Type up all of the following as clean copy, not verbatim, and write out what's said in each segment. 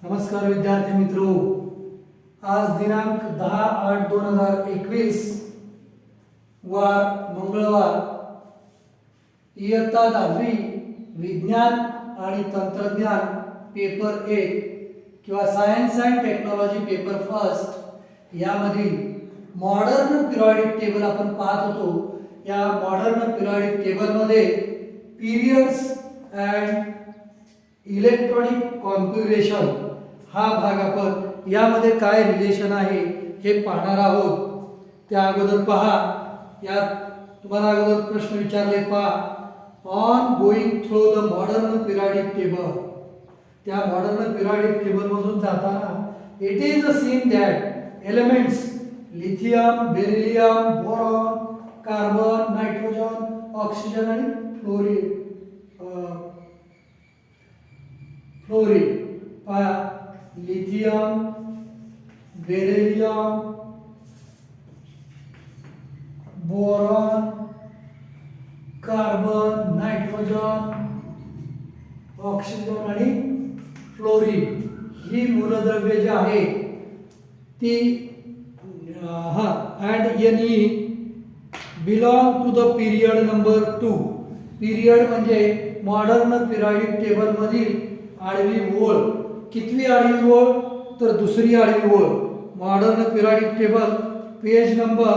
नमस्कार विद्यार्थी मित्रों, आज दिनांक 10/8/2021 वार मंगळवार इयत्ता 10वी विज्ञान आणि तंत्रज्ञान पेपर 1 किंवा science and technology paper first यामधील मॉडर्न पिरियडिक टेबल आपण पाहत होतो। या मॉडर्न पिरियडिक टेबलमध्ये पीरियड्स अँड इलेक्ट्रॉनिक कॉन्फिगरेशन हा भाग आपण यामध्ये काय रिलेशन आहे हे पाहणार आहोत। त्या अगोदर पहा, या तुम्हाला अगोदर प्रश्न विचारले पहा, on going through the modern periodic table. त्या मॉडर्न पिरियडिक टेबल मधून जाताना it is a seen that elements lithium, beryllium, boron, carbon, nitrogen, oxygen आणि फ्लोरीन पहा, lithium, beryllium, boron, carbon, nitrogen, oxygen आणि फ्लोरीन ही मूलद्रव्ये जी आहे ती and Ne belong to the period number 2। Period म्हणजे मॉडर्न पिरियडिक टेबल मधील आडवी ओळ। कितवी आडवी ओळ? तर दुसरी आडवी ओळ। Modern periodic table page number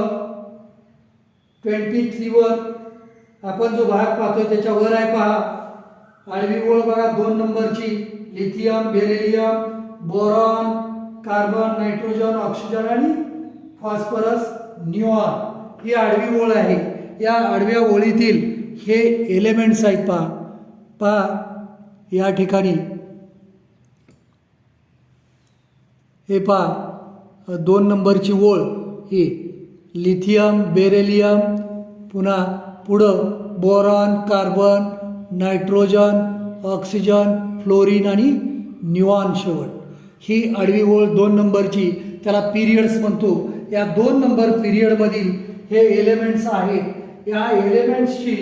23 वर आपण जो भाग पाहतो त्याच्या वर आहे पहा, आडवी ओळ बघा 2 नंबरची, lithium, beryllium, boron, carbon, nitrogen, oxygen आणि फॉस्फरस, निऑन ही आडवी ओळ आहे। या आडव्या ओळीतील हे एलिमेंट्स आहेत पहा या ठिकाणी हे पहा 2 नंबरची ओळ ही लिथियम, बेरिलियम, पुन्हा पुढं boron, carbon, nitrogen, oxygen, fluorine आणि निऑन शेवट। ही आडवी ओळ 2 नंबरची, त्याला पीरियड्स म्हणतो। या 2 नंबर पीरियडमधील हे एलिमेंट्स आहेत। या एलिमेंट्सची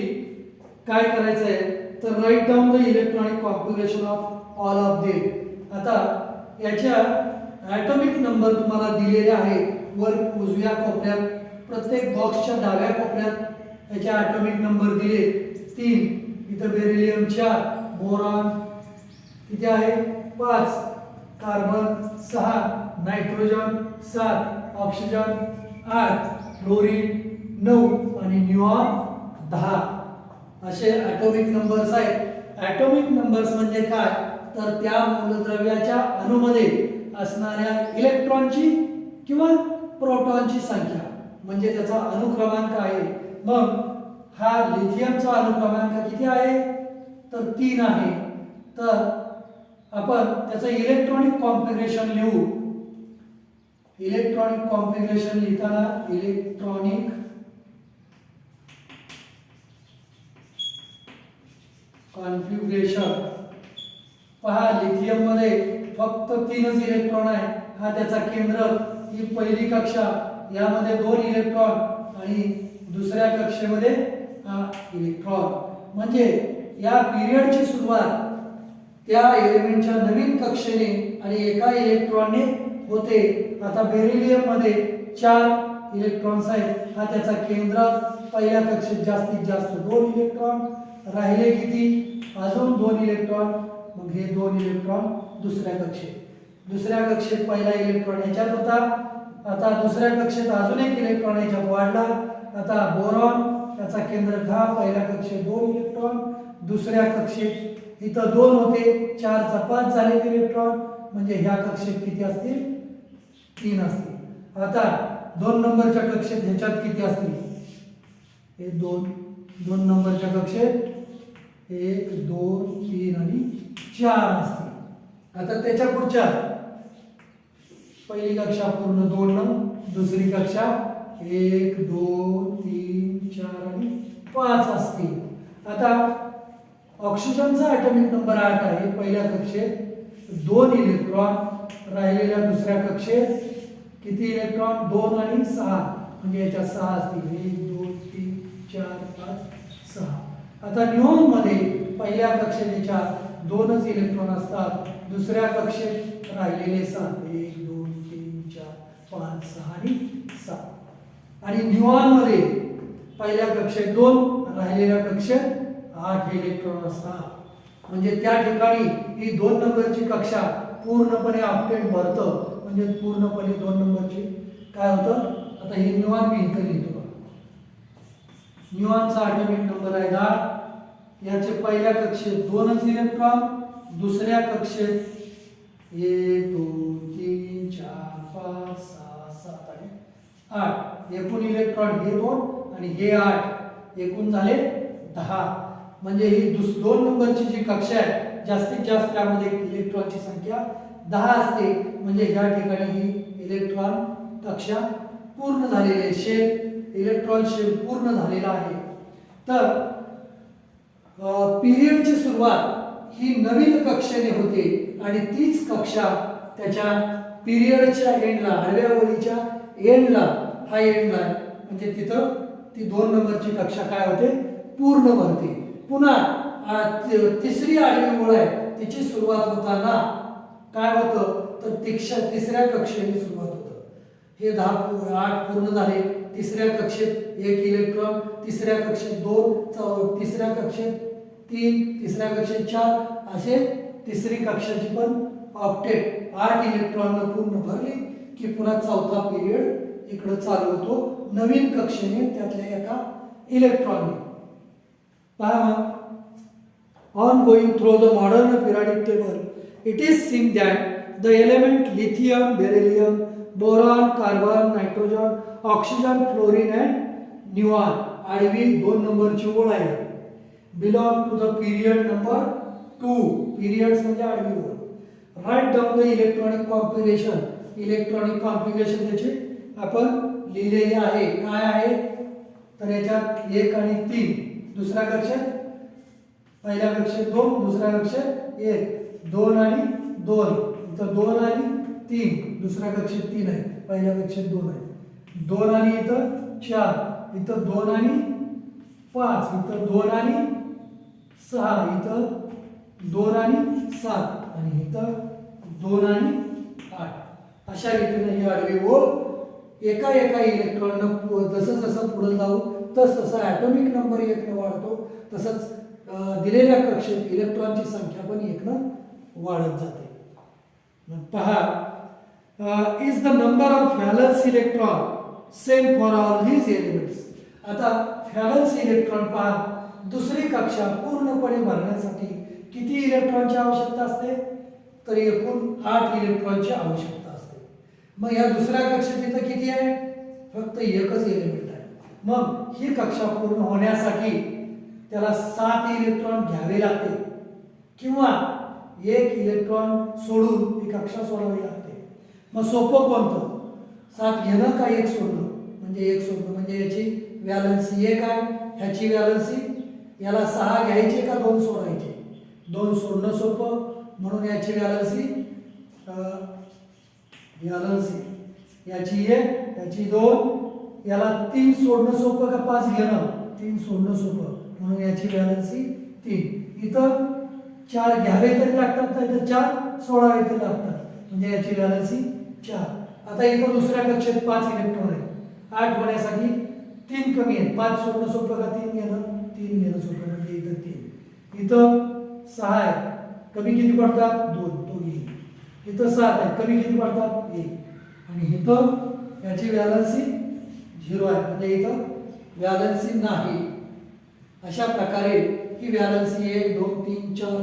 काय करायचं आहे तर write down the electronic configuration of all of them. आता याच्या ॲटॉमिक नंबर तुम्हाला दिलेले आहे वर उजव्या कोपऱ्यात, प्रत्येक बॉक्सच्या डाव्या कोपऱ्यात याचे ॲटॉमिक नंबर दिले 3। इथं बेरिलियम 4, बोरॉन किती आहे 5, कार्बन 6, नायट्रोजन 7, ऑक्सिजन 8, फ्लोरीन 9 आणि निऑन 10 असे ॲटॉमिक नंबर्स आहेत। ॲटॉमिक नंबर्स म्हणजे काय तर त्या मूलद्रव्याच्या अणूमध्ये असणाऱ्या इलेक्ट्रॉनची किंवा प्रोटॉनची संख्या म्हणजे त्याचा अणुक्रमांक आहे। मग हा लिथियमचा अणुक्रमांक किती आहे तर 3 आहे। तर आपण त्याचं इलेक्ट्रॉनिक कॉन्फिगरेशन लिहू। इलेक्ट्रॉनिक कॉन्फिगरेशन लिहिताना इलेक्ट्रॉनिक कॉन्फिगरेशन पहा, लिथियम मध्ये फक्त 3च इलेक्ट्रॉन आहे, हा त्याचा केंद्रक। ही पहिली कक्षा, यामध्ये 2 इलेक्ट्रॉन आणि दुसऱ्या कक्षेमध्ये हा इलेक्ट्रॉन। म्हणजे या पिरियडची सुरुवात त्या एलिमेंटच्या नवीन कक्षेने आणि एका इलेक्ट्रॉनने होते। आता बेरिलियम मध्ये 4 इलेक्ट्रॉन्स आहेत, हा त्याचा केंद्रक। पहिल्या कक्षेत जास्तीत जास्त 2 इलेक्ट्रॉन, राहिले किती अजून 2 इलेक्ट्रॉन, मग हे 2 इलेक्ट्रॉन दुसऱ्या कक्षेत पहिला इलेक्ट्रॉन याच्यात होता, आता दुसऱ्या कक्षेत अजून एक इलेक्ट्रॉन याच्यात वाढला। आता बोरॉन त्याचा केंद्रक हा, पहिल्या कक्षेत 2 इलेक्ट्रॉन, दुसऱ्या कक्षेत इथं 2 होते, 4 चा 5 झाले इलेक्ट्रॉन, म्हणजे ह्या कक्षेत किती असतील 3 असतील। आता 2 नंबरच्या कक्षेत ह्याच्यात किती असतील हे 2 नंबरच्या कक्षेत 1 2 3 आणि 4 असतील। आता त्याच्या पुढच्या पहिली कक्षा पूर्ण 2 न, दुसरी कक्षा 1 2 3 4 आणि 5 असतील। आता ऑक्सिजनचा ॲटॉमिक नंबर 8 आहे, पहिल्या कक्षेत 2 इलेक्ट्रॉन, राहिलेल्या दुसऱ्या कक्षेत किती इलेक्ट्रॉन 2 आणि 6, म्हणजे याच्यात 6 असतील, 1 2 3 4 5 6। आता निऑन मध्ये पहिल्या कक्षेच्या 2च इलेक्ट्रॉन असतात. दुसऱ्या कक्षेत राहिलेले 7 1 2 3 4 5 6 आणि 7. आणि न्यूऑनमध्ये पहिल्या कक्षेत 2, राहिलेल्या कक्षेत 8 इलेक्ट्रॉन असतात. म्हणजे त्या ठिकाणी ही 2 नंबरची कक्षा पूर्णपणे ऑक्टेट भरतं. म्हणजे पूर्णपणे 2 नंबरची काय होतं. आता हे न्यूऑन मी इथं लिहितो बघा. न्यूऑनचा ॲटॉमिक नंबर आहे 10. याचे पहिल्या कक्षेत 2च इलेक्ट्रॉन, दुसऱ्या कक्षेत 1 2 3 4 5 6 7 आणि 8. एकूण इलेक्ट्रॉन हे 2 आणि हे 8, एकूण झाले 10. म्हणजे ही 2 नंबरची जी कक्षा आहे जास्तीत जास्त त्यामध्ये इलेक्ट्रॉनची संख्या 10 असते. म्हणजे या ठिकाणी ही इलेक्ट्रॉन कक्षा पूर्ण झालेली आहे. शेल इलेक्ट्रॉन शेल पूर्ण झालेला आहे. तर पिरियडची सुरुवात ही नवीन कक्षेने होते आणि तीच कक्षा त्याच्या पिरियडच्या एंडला, आडव्या ओळीच्या एंडला, हा एंडला म्हणजे तिथं ती 2 नंबरची कक्षा काय होते, पूर्ण भरते. पुन्हा तिसरी आडवी ओळ आहे तिची सुरुवात होताना काय होतं तर तिसऱ्या कक्षेने सुरुवात होतं. हे 8 पूर्ण झाले. तिसऱ्या कक्षेत 1 इलेक्ट्रॉन, तिसऱ्या कक्षेत 2, तिसऱ्या कक्षेत 3, तिसऱ्या कक्षेत 4, असे तिसरी कक्षाची पण ऑक्टेट 8 इलेक्ट्रॉन पूर्ण भरली की पुन्हा चौथा पिरियड इकडे चालू होतो नवीन कक्षेने त्यातल्या एका इलेक्ट्रॉनने. पहा मग, on going through the modern periodic table, it is seen that the element lithium, beryllium, boron, carbon, nitrogen, oxygen, fluorine and neon, आडवी 2 नंबरची ओळ आहे, belong to the period number 2. periods म्हणजे आडवी ओळ. Write down the electronic configuration. Electronic configuration त्याची आपण लिहिलेली आहे. काय आहे तर याच्यात 1 आणि 3, दुसऱ्या कक्षेत पहिल्या कक्षेत 2, दुसऱ्या कक्षेत 1, 2 आणि 2, इथं 2 आणि 3, दुसऱ्या कक्षेत 3 आहे, पहिल्या कक्षेत 2 आहे, 2 आणि इथं 4, इथं 2 आणि 5, इथं 2 आणि 6, इथं 2 आणि 7 आणि इथं 2 आणि 8. अशा रीतीने ही आडवी ओळ एका इलेक्ट्रॉननं जसं जसं पुढे जाऊ तसं ॲटॉमिक नंबर 1 ने वाढतो. तसंच दिलेल्या कक्षेत इलेक्ट्रॉनची संख्या पण 1 न वाढत जाते. मग पहा, is the number of valence electron same for all these elements. आता व्हॅलन्स इलेक्ट्रॉन पहा, दुसरी कक्षा पूर्णपणे भरण्यासाठी किती इलेक्ट्रॉनची आवश्यकता असते तर एकूण 8 इलेक्ट्रॉनची आवश्यकता असते. मग या दुसऱ्या कक्षेत इथं किती आहे, फक्त एकच एलिमेंट आहे. मग ही कक्षा पूर्ण होण्यासाठी त्याला 7 इलेक्ट्रॉन घ्यावे लागते किंवा 1 इलेक्ट्रॉन सोडून ती कक्षा सोडावी लागते. मग सोपं कोणतं, 7 घेणं का 1 सोडणं. म्हणजे 1 सोडणं म्हणजे याची व्हॅलन्सी 1 आहे, ह्याची व्हॅलन्सी, याला 6 घ्यायचे का 2 सोडायचे. 2 सोडणं सोपं म्हणून याची व्हॅलन्सी याची 1, याची 2, याला 3 सोडणं सोपं का 5 घेणं, 3 सोडणं सोपं म्हणून याची व्हॅलन्सी 3. इथं 4 घ्यावे तरी लागतात नाही तर 4 सोडावे तरी लागतात म्हणजे याची व्हॅलन्सी 4. आता इथं दुसऱ्या कक्षेत 5 इलेक्ट्रॉन आहेत, 8 होण्यासाठी 3 कमी आहेत. 5 सोडणं सोपं का 3 घेणं, 3 घेणं सोपं म्हणजे इथं 3. इथं 6 आहे, कमी किती पडतात 2, तो घेईल. इथं 7 आहे, कमी किती पडतात 1 आणि इथं याची व्हॅलन्सी 0 आहे म्हणजे इथं व्हॅलन्सी नाही. अशा प्रकारे ही व्हॅलन्सी 1 2 3 4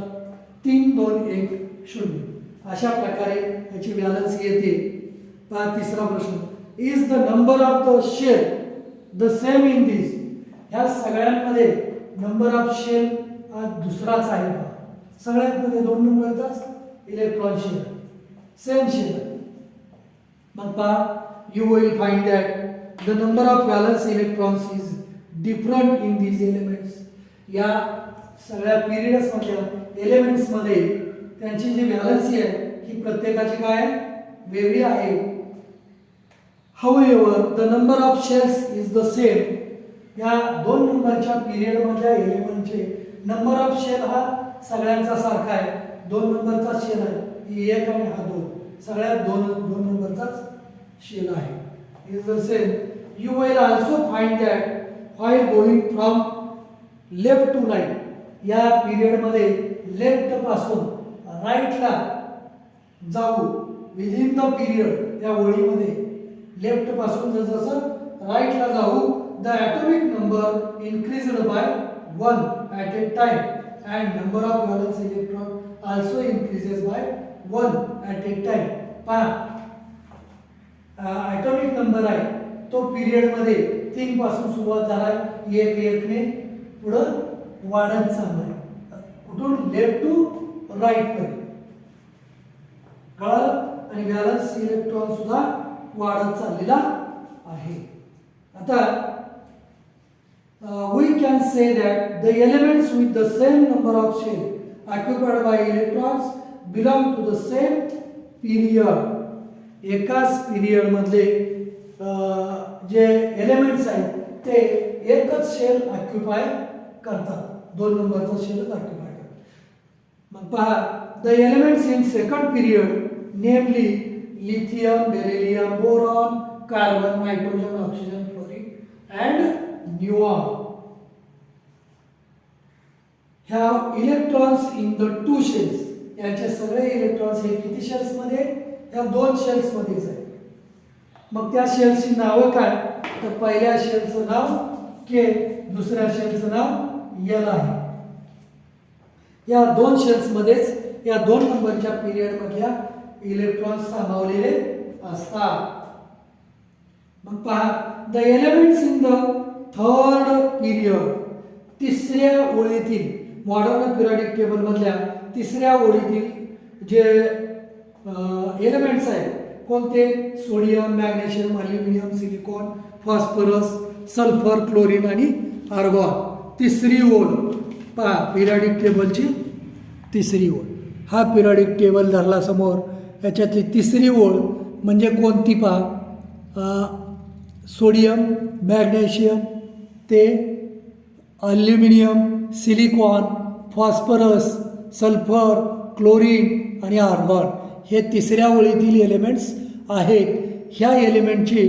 3 2 1 0 अशा प्रकारे याची व्हॅलन्सी येते. पहा तिसरा प्रश्न, is the number of the shell the same in this. ह्या सगळ्यांमध्ये नंबर ऑफ शेल हा दुसराच आहे. पहा सगळ्यांमध्ये 2 नंबरचाच इलेक्ट्रॉन शेल सेम शेल. मग पहा, you will find that the number of valence electrons is different in these elements. या सगळ्या पिरियड्समधल्या एलिमेंट्समध्ये त्यांची जी व्हॅलन्सी आहे ही प्रत्येकाची काय आहे, वेगळी आहे. However, the number of shells is the same. या 2 नंबरच्या पिरियडमधल्या एलिमेंटचे नंबर ऑफ शेल हा सगळ्यांचा सारखा आहे, 2 नंबरचा शेल आहे, ही 1 आणि हा 2, सगळ्यात 2 नंबरचाच शेल आहे. Is the same. You will also find that while going from left to right, या पिरियडमध्ये लेफ्ट पासून राईटला जाऊ, विदिन द पिरियड, या ओळीमध्ये लेफ्ट पासून जसं राईटला जाऊ, the atomic number increased by 1 at a time and number of valence electron also increases by 1 at a time. पहा, ॲटॉमिक नंबर आहे तो पिरियडमध्ये 3 पासून सुरुवात झाला, 1 ने पुढं वाढत चाललाय, कुठून लेफ्ट टू राईट पर्यंत, कळलं. आणि व्हॅलन्स इलेक्ट्रॉन सुद्धा वाढत चाललेला आहे. आता we can say that the elements with the same number of shell occupied by electrons belong to the same period. एकाच पिरियड मधले जे एलिमेंट्स आहेत ते एकच शेल ऑक्युपाय करतात, 2 नंबरचा शेल ऑक्युपाय करतात. मग पहा, the elements in second period namely lithium, beryllium, boron, carbon, nitrogen, oxygen, fluorine and neon have electrons in the 2 shells. याचे सगळे इलेक्ट्रॉन्स हे किती शेल्स मध्ये, या 2 शेल्स मध्येच आहे. मग त्या शेल्सची नावं काय, तर पहिल्या शेलचं नाव के, दुसऱ्या शेलचं नाव एल आहे. या 2 शेल्स मध्येच या 2 नंबरच्या पिरियड मधल्या इलेक्ट्रॉन्स सामावलेले असतात. मग पहा, the elements in the third period, तिसऱ्या ओळीतील, मॉडर्न पिरियडिक टेबल मधल्या तिसऱ्या ओळीतील जे एलिमेंट्स आहेत कोणते, sodium, magnesium, aluminium, silicon, phosphorus, sulphur, chlorine आणि आर्गॉन. तिसरी ओळ पहा, पिरियडिक टेबलची तिसरी ओळ. हा पिरियडिक टेबल धरला समोर, याच्यातली तिसरी ओळ म्हणजे कोणती पहा, सोडियम, मॅग्नेशियम ते aluminium, silicon, phosphorus, sulphur, chlorine आणि आर्गॉन हे तिसऱ्या ओळीतील एलिमेंट्स आहेत. ह्या एलिमेंटची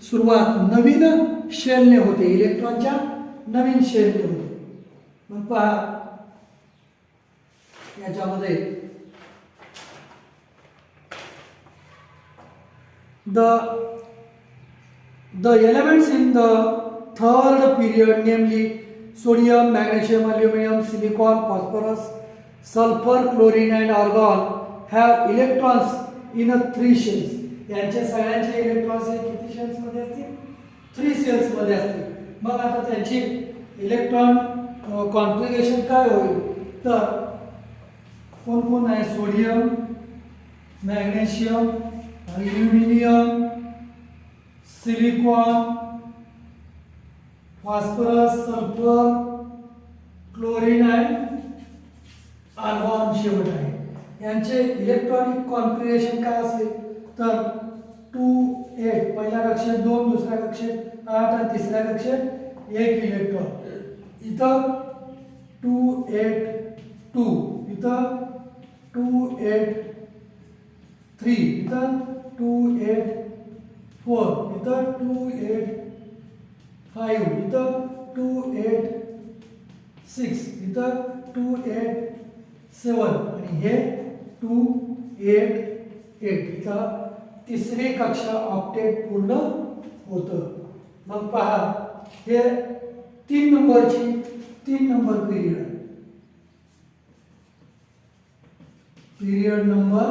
सुरुवात नवीन शेलने होते, इलेक्ट्रॉनच्या नवीन शेलने होते. मग पहा, याच्यामध्ये the elements in the third period, namely sodium, magnesium, aluminum, silicon, phosphorus, sulfur, chlorine and argon have electrons in a 3 shells. यांचे सगळ्यांचे इलेक्ट्रॉन्स हे किती शेल्स मध्ये असतील, 3 शेल्स मध्ये असतील. मग आता त्यांची इलेक्ट्रॉन कॉन्फिगरेशन काय होईल, तर कोण कोण आहे, sodium, magnesium, aluminium, silicon, phosphorus, sulphur, chlorine आणि आर्गॉन शेवट आहे. यांचे इलेक्ट्रॉनिक कॉन्फिगरेशन काय असेल, तर 2 8, पहिल्या कक्षेत 2, दुसऱ्या कक्षेत 8 आणि तिसऱ्या कक्षेत 1 इलेक्ट्रॉन. इथं 2 8 2, इथं 2 8 3, इथं 2 8 4, इथं 2 8 5, इथं 2 8 6, इथं 2 8 7 आणि हे 2 8 8. इथं तिसरी कक्षा ऑक्टेट पूर्ण होतं. मग पहा, हे 3 नंबर पिरियड आहे, पिरियड नंबर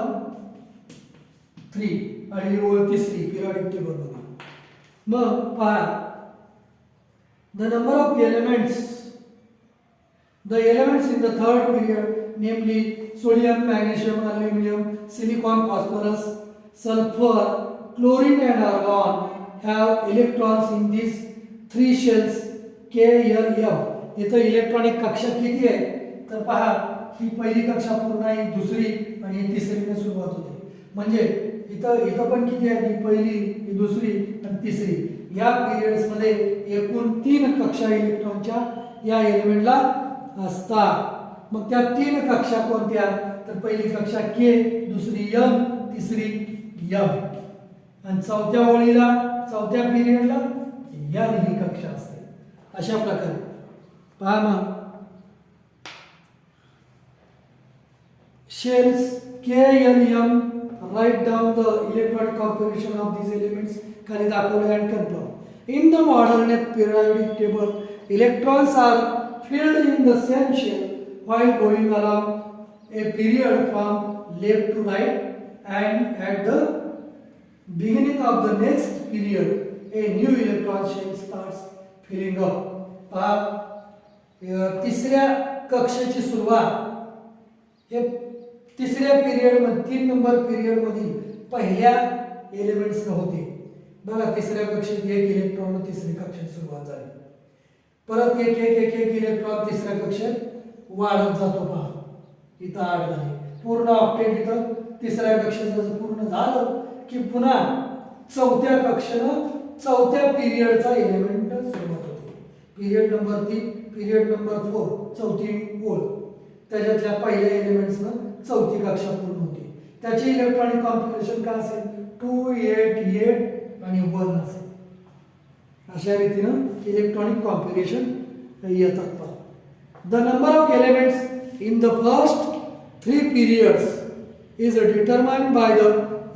3 आणि ओळ तिसरी पिरियडिक टेबल मध्ये. मग पहा, the number of elements, the elements in the third period namely sodium, magnesium, aluminium, silicon, phosphorus, sulfur, chlorine and argon have electrons in these 3 shells K, L, M. इथं electronic कक्षा किती आहे, तर पहा, ही पहिली कक्षा पूर्ण आहे, दुसरी आणि ही तिसरीने सुरुवात होते. म्हणजे इथं पण किती आहे, ही पहिली, ही दुसरी आणि तिसरी. या पिरियड्स मध्ये एकूण 3 कक्षा इलेक्ट्रॉनच्या या एलिमेंटला असतात. मग त्या 3 कक्षा कोणत्या? तर पहिली कक्षा के, दुसरी एम, तिसरी एम, आणि चौथ्या ओळीला चौथ्या पिरियडला एन ही कक्षा असते. अशा प्रकारे पहा मग shells K, L, M, write down the electronic configuration of these elements खाली दाखवले and confirm. In the modern periodic table, electrons are filled in the same shell while going along a period from left to right, and at the beginning of the next period, a new electron shell starts filling up. पहा तिसऱ्या कक्षेची सुरुवात हे तिसऱ्या period मध्ये 3 number period मधील पहिल्या elements होते. बघा तिसऱ्या कक्षेत एक इलेक्ट्रॉन तिसरी कक्षेत सुरुवात झाली, परत एक एक एक एक इलेक्ट्रॉन तिसऱ्या कक्षेत वाढत जातो. पहा इथं 8 झाले, पूर्ण ऑक्टेट इथं तिसऱ्या कक्षेचं पूर्ण झालं की पुन्हा चौथ्या कक्षेनं चौथ्या पिरियडचा एलिमेंट सुरुवात होते. पिरियड नंबर 3, पिरियड नंबर 4, चौथी ओळ, त्याच्यातल्या पहिल्या एलिमेंट्सनं चौथी कक्षा पूर्ण होती. त्याची इलेक्ट्रॉनिक कॉन्फिगरेशन काय असेल? 2, 8, 8 आणि 1 असेल. अशा रीतीनं इलेक्ट्रॉनिक कॉन्फिगरेशन येतात. पहा the number of elements in the first 3 periods is determined by the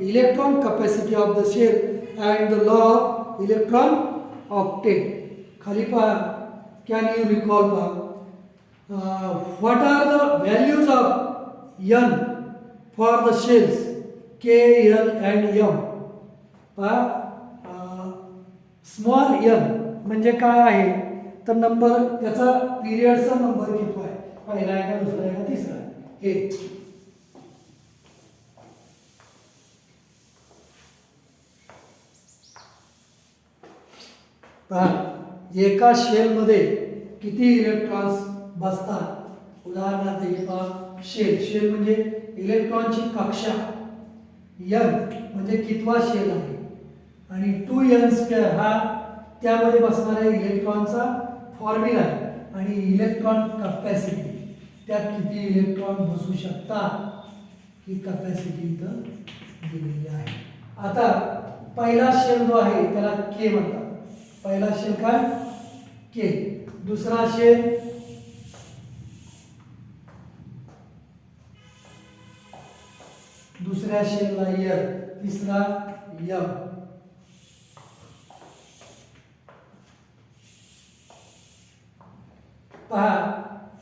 electron capacity of the shell and the law of electron octet. खाली पहा, can you recall? What are the values of n for the shells K, L and M? पहा small n म्हणजे काय आहे? तर number त्याचा पिरियडचा number किती आहे? पहिला आहे का, दुसरा आहे का, तिसरा आहे? हे पहा एका शेल मध्ये किती इलेक्ट्रॉन्स बसतात. उदाहरणार्थ हे पहा शेल म्हणजे इलेक्ट्रॉनची कक्षा, n म्हणजे कितवा शेल आहे, आणि 2n² हा त्यामध्ये बसणाऱ्या इलेक्ट्रॉनचा फॉर्म्युला आहे, आणि इलेक्ट्रॉन कपॅसिटी त्यात किती इलेक्ट्रॉन बसू शकतात ही कपॅसिटी इथं दिलेली आहे. आता पहिला शेल जो आहे त्याला के म्हणतात. पहिला शेल काय? के. दुसरा शेल दुसऱ्या शेलला एल, तिसरा एम. पहा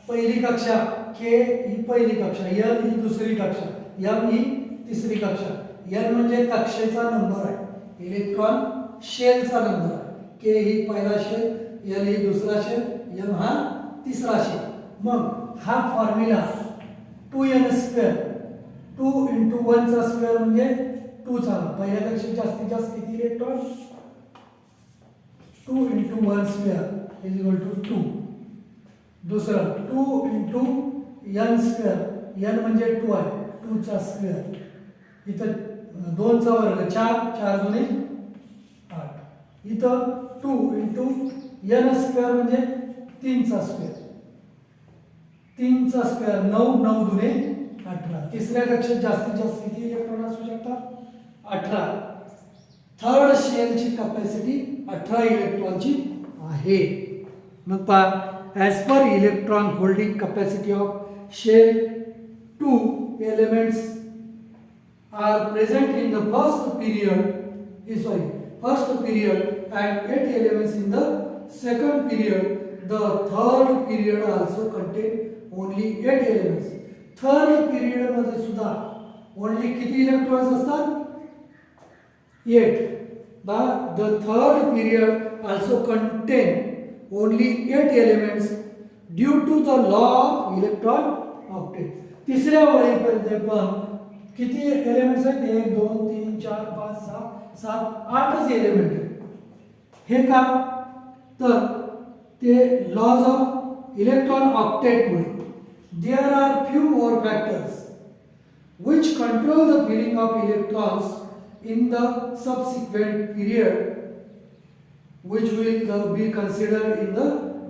पहिली कक्षा के ही पहिली कक्षा, एल ही दुसरी कक्षा, एम ही तिसरी कक्षा. एल म्हणजे कक्षेचा नंबर आहे, इलेक्ट्रॉन शेलचा नंबर आहे. के ही पहिला शेल, एल ही दुसरा शेल, एम हा तिसरा शेल. मग हा फॉर्म्युला 2n², 2 × 1 चा स्क्वेअर म्हणजे 2 चा. पहिल्या कक्षेत जास्तीत जास्त किती इलेक्ट्रॉन? 2 × 1² = 2. दुसरं 2 × n², n म्हणजे 2 आहे, 2 चा स्क्वेअर. इथं 2 चा वर्ग 4, 4 × 8. इथं 2 × n² म्हणजे 3 चा स्क्वेअर, 3 चा स्क्वेअर 9, 9 × 18. तिसऱ्या कक्षेत जास्तीत जास्त किती इलेक्ट्रॉन असू शकतात? 18. थर्ड शेलची कपॅसिटी 18 इलेक्ट्रॉनची आहे. मग पहा as per electron holding capacity of shell, 2 elements are present in the first period and 8 elements in the second period. The third period also contain only 8 elements. Third period मध्ये सुद्धा only किती electrons असतात? 8. The third period also contain only 8 elements due to the law of electron octet. तिसऱ्या ओळीपर्यंत पण किती elements आहेत? 1 2 3 4 5 6 7 8च element आहेत. हे का? तर ते लॉज ऑफ इलेक्ट्रॉन ऑक्टेट मुळे there are few more factors which control the filling of electrons in the subsequent period, which will be considered in the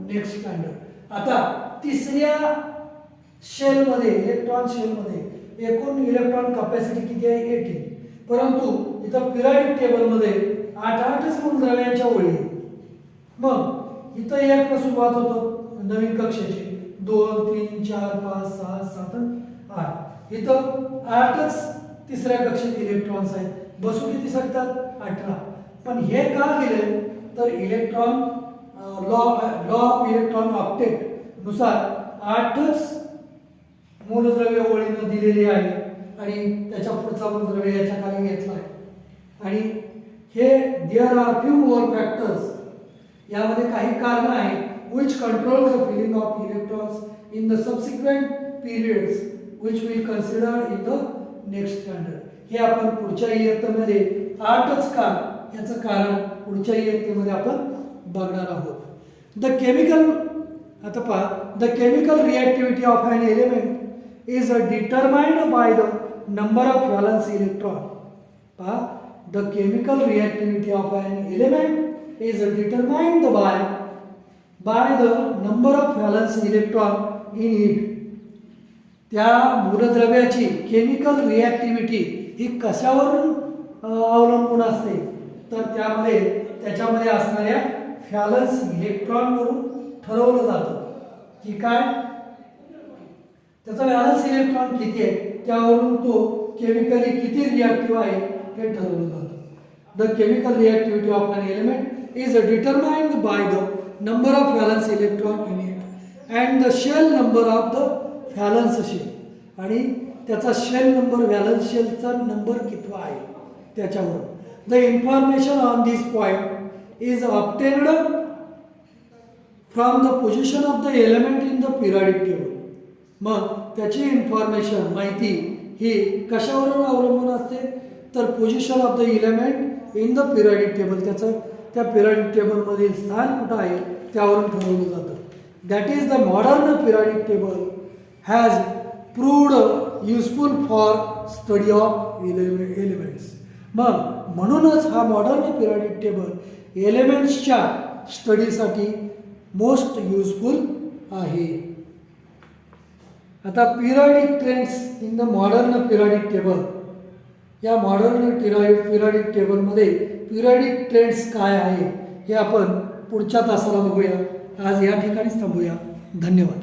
next standard. आता तिसऱ्या शेलमध्ये इलेक्ट्रॉन शेलमध्ये एकूण इलेक्ट्रॉन कपॅसिटी किती आहे 18, परंतु इथं पिरियडिक टेबलमध्ये 8च मूलद्रव्यांच्या ओळी आहेत. मग इथं एक सुरुवात होतं नवीन कक्षेची 2 3 4 5 6 7 8, इथं 8च तिसऱ्या कक्षेत इलेक्ट्रॉन्स आहेत. बसू किती शकतात 18. पण हे का दिले तर electron law of electron octet नुसार 8च मूलद्रव्य ओळीनं दिलेली आहे आणि त्याच्या पुढचा मूलद्रव्य याच्या खाली घेतला आहे. आणि हे there are few more factors, यामध्ये काही कारणं आहेत which control the filling of electrons in the subsequent periods which will consider in the next standard. हे आपण पुढच्या इयत्तेमध्ये 8च का याचं कारण पुढच्या इयत्तेमध्ये आपण बघणार आहोत. द केमिकल, आता पहा, the chemical reactivity of an element is determined by the number of valence electron. पहा, the chemical reactivity of an element is determined by the number of valence electron in it. त्या मूलद्रव्याची chemical रिॲक्टिव्हिटी ही कशावरून अवलंबून असते तर त्याच्यामध्ये असणाऱ्या valence इलेक्ट्रॉनवरून ठरवलं जातं की काय त्याचा व्हॅलन्स इलेक्ट्रॉन किती आहे, त्यावरून तो केमिकली किती रिॲक्टिव्ह आहे हे ठरवलं जातं. The chemical reactivity of an element is determined by the number of valence electron in it and the shell number of the valence shell. आणि त्याचा शेल नंबर व्हॅलन्स शेलचा नंबर कितवा आहे त्याच्यावर. The information on this point is obtained from the position of the element in the periodic table. मग त्याची information माहिती ही कशावरून अवलंबून असते तर position of the element in the periodic table, त्याचं त्या पिरियडिक टेबलमधील स्थान कुठं आहे त्यावरून ठरवलं जातं. That is the modern periodic table has proved useful for study of elements. मग म्हणूनच हा मॉडर्न पिरियडिक टेबल एलिमेंट्सच्या स्टडीसाठी मोस्ट युजफुल आहे. आता periodic trends in the modern periodic table. या मॉडर्न पिरियडिक टेबलमध्ये पिरियडिक ट्रेंड्स काय आहे हे आपण पुढच्या तासाला बघूया. आज या ठिकाणीच थांबूया. धन्यवाद.